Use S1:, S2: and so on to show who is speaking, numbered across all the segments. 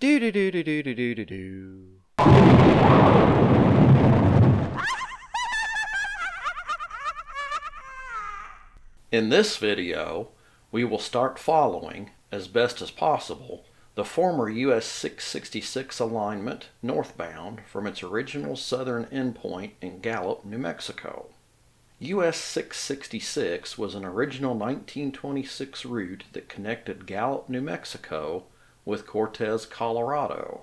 S1: Do do do do do do do do do. In this video, we will start following, as best as possible, the former US 666 alignment northbound from its original southern endpoint in Gallup, New Mexico. US 666 was an original 1926 route that connected Gallup, New Mexico with Cortez, Colorado.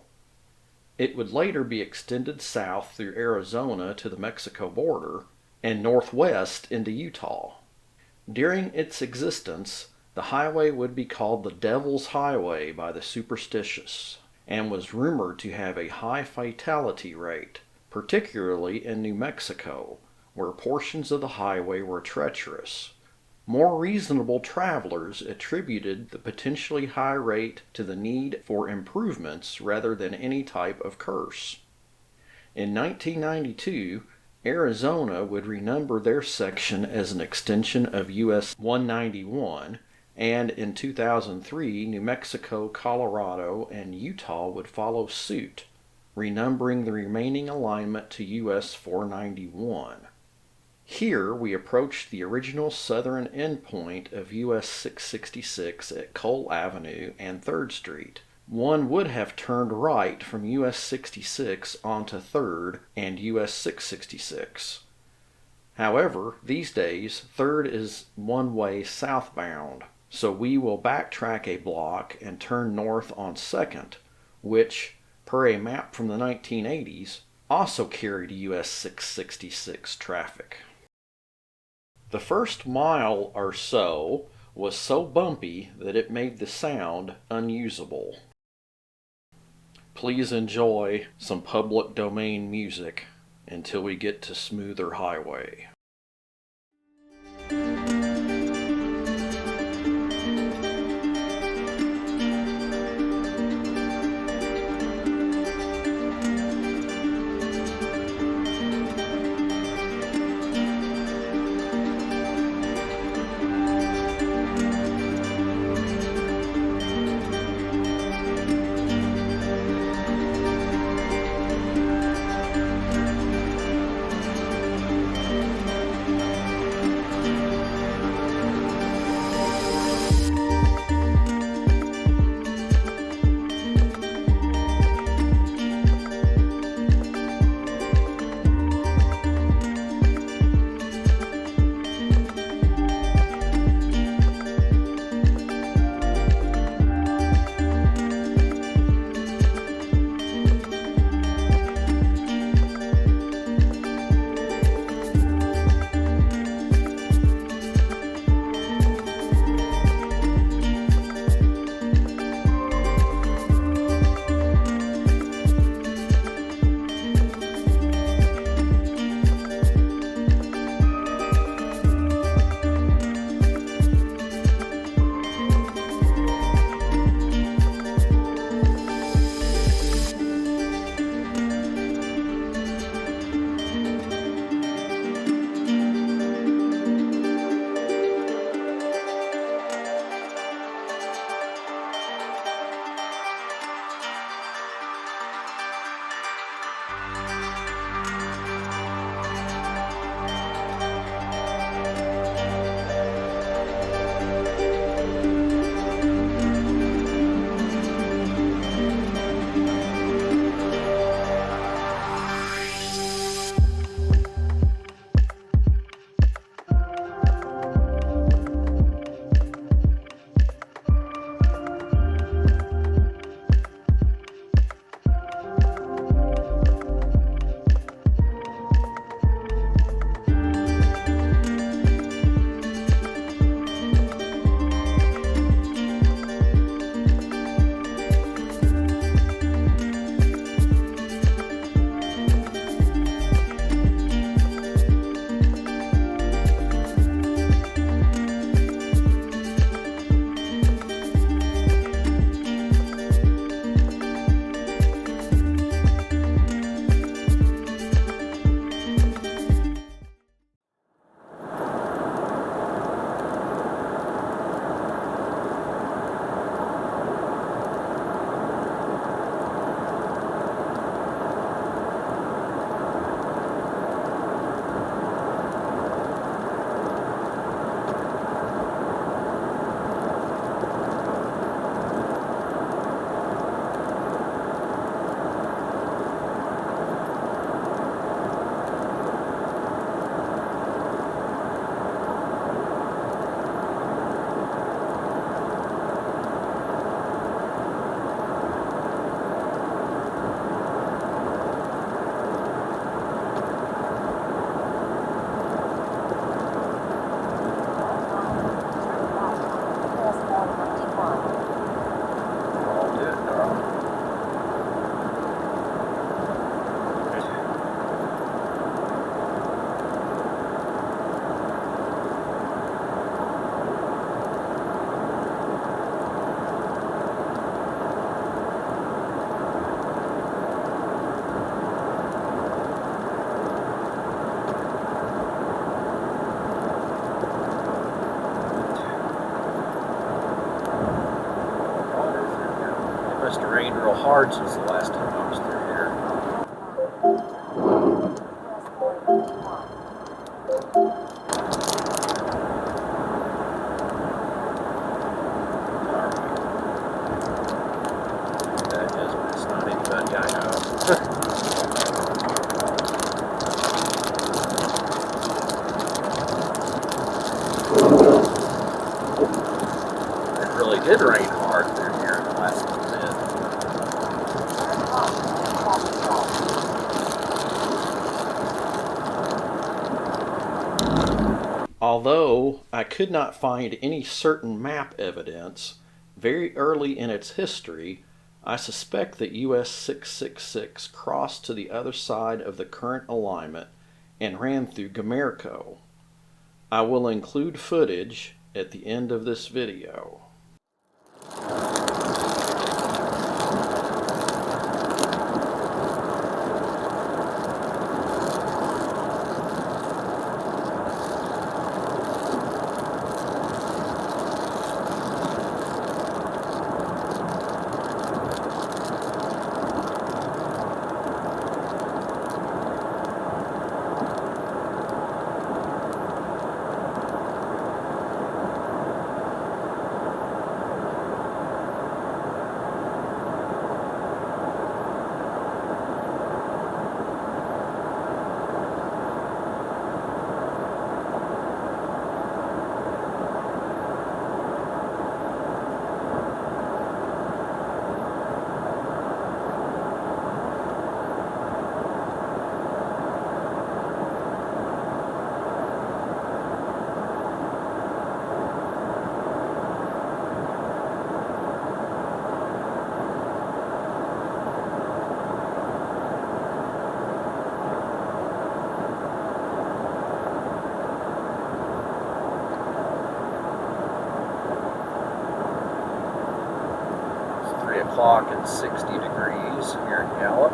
S1: It would later be extended south through Arizona to the Mexico border and northwest into Utah. During its existence, the highway would be called the Devil's Highway by the superstitious, and was rumored to have a high fatality rate, particularly in New Mexico, where portions of the highway were treacherous. More reasonable travelers attributed the potentially high rate to the need for improvements rather than any type of curse. In 1992, Arizona would renumber their section as an extension of US 191, and in 2003, New Mexico, Colorado, and Utah would follow suit, renumbering the remaining alignment to US 491. Here we approach the original southern endpoint of US 666 at Cole Avenue and 3rd Street. One would have turned right from US 66 onto 3rd and US 666. However, these days 3rd is one-way southbound, so we will backtrack a block and turn north on 2nd, which, per a map from the 1980s, also carried US 666 traffic. The first mile or so was so bumpy that it made the sound unusable. Please enjoy some public domain music until we get to smoother highway.
S2: to rain real hard since the last time I was through here. That is, but it's not anybody I know. It really did rain hard through here in the last little bit.
S1: Although I could not find any certain map evidence, very early in its history, I suspect that US 666 crossed to the other side of the current alignment and ran through Gamerco. I will include footage at the end of this video. It's 3 o'clock and 60 degrees here in Gallup.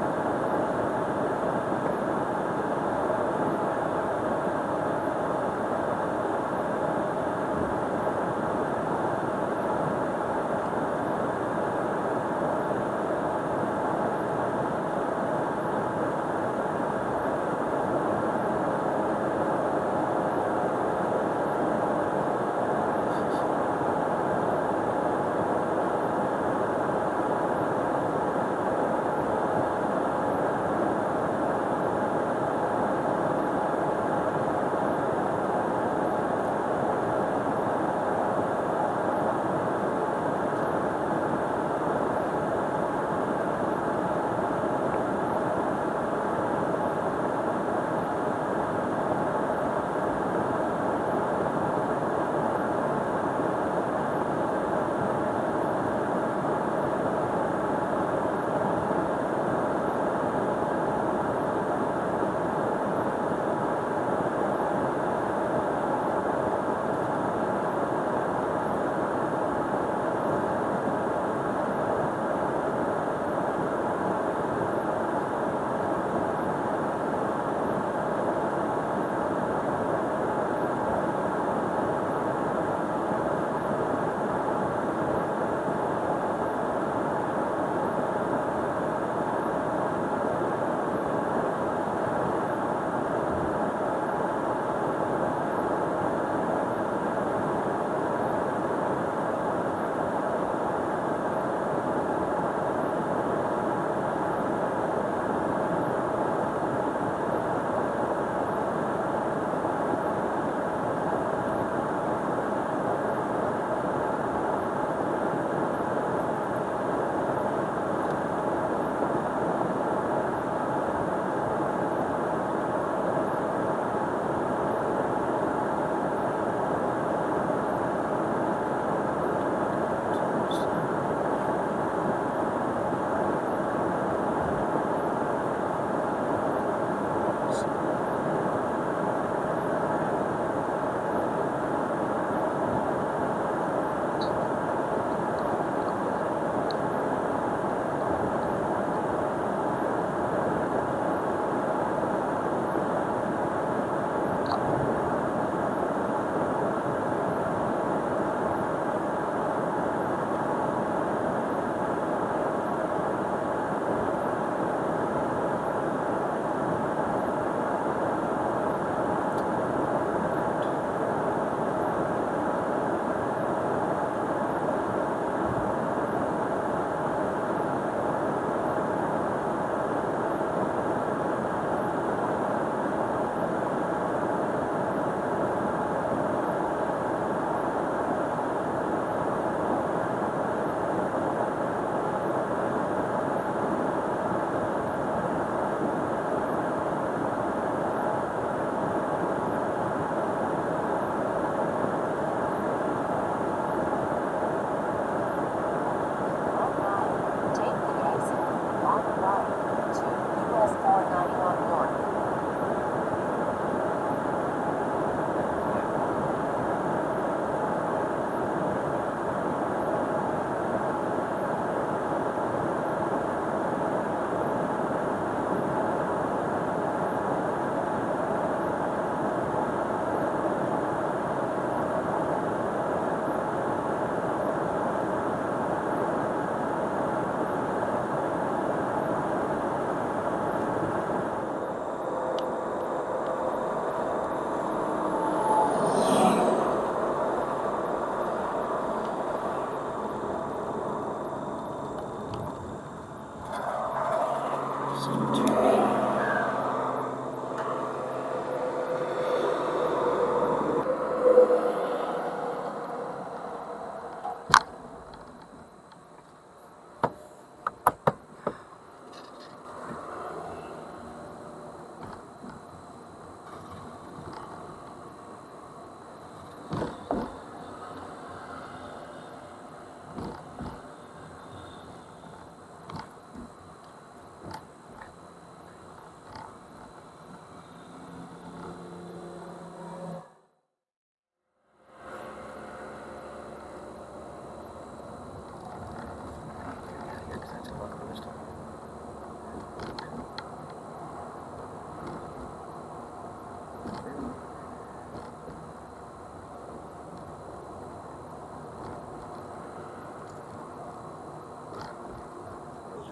S2: too deep.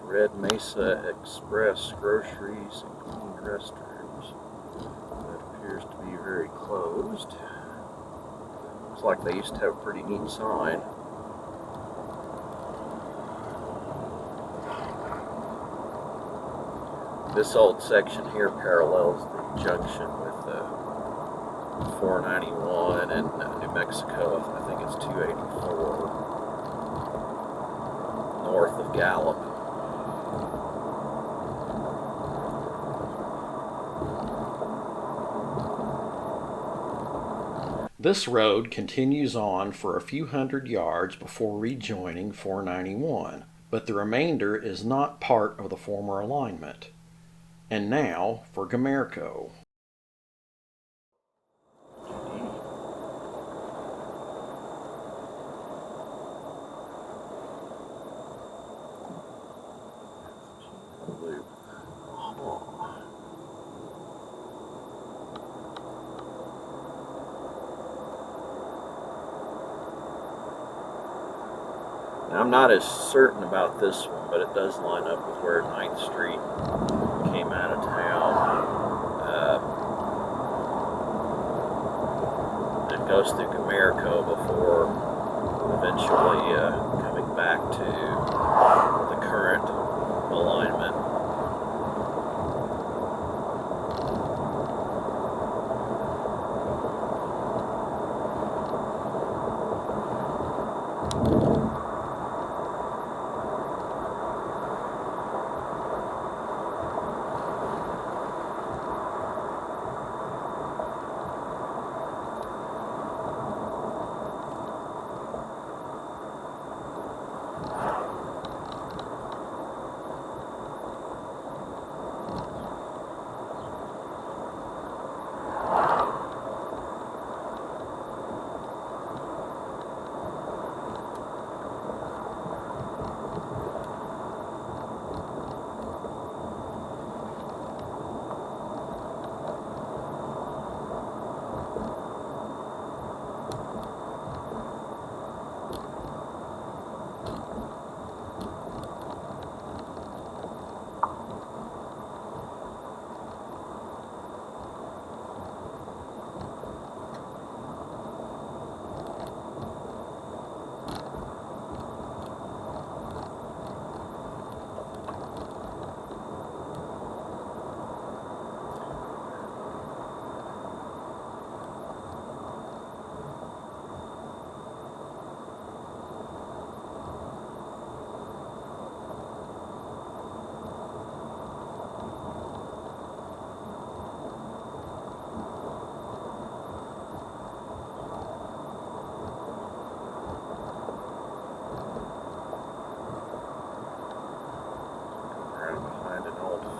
S2: Red Mesa Express groceries and clean restrooms. That appears to be very closed. Looks like they used to have a pretty neat sign. This old section here parallels the junction with 491 and New Mexico. I think it's 284 north of Gallup.
S1: This road continues on for a few hundred yards before rejoining 491, but the remainder is not part of the former alignment. And now for Gamerco.
S2: Now, I'm not as certain about this one, but it does line up with where 9th Street came out of town. It goes through Gamerco before eventually coming back to the current alignment.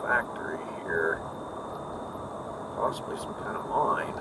S2: Factory here, possibly some kind of mine.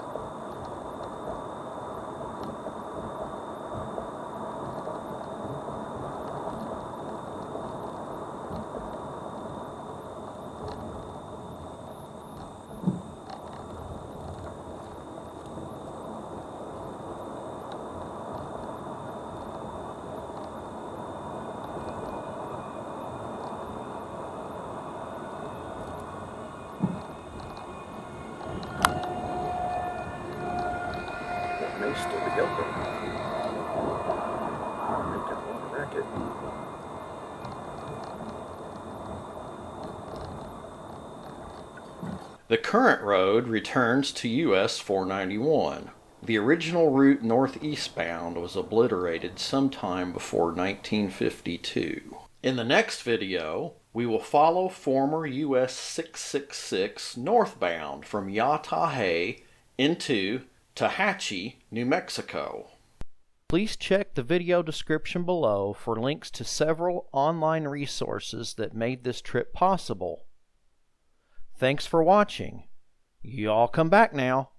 S1: The current road returns to US 491. The original route northeastbound was obliterated sometime before 1952. In the next video, we will follow former US 666 northbound from Yatahe into Tehachapi, New Mexico. Please check the video description below for links to several online resources that made this trip possible. Thanks for watching. You all come back now.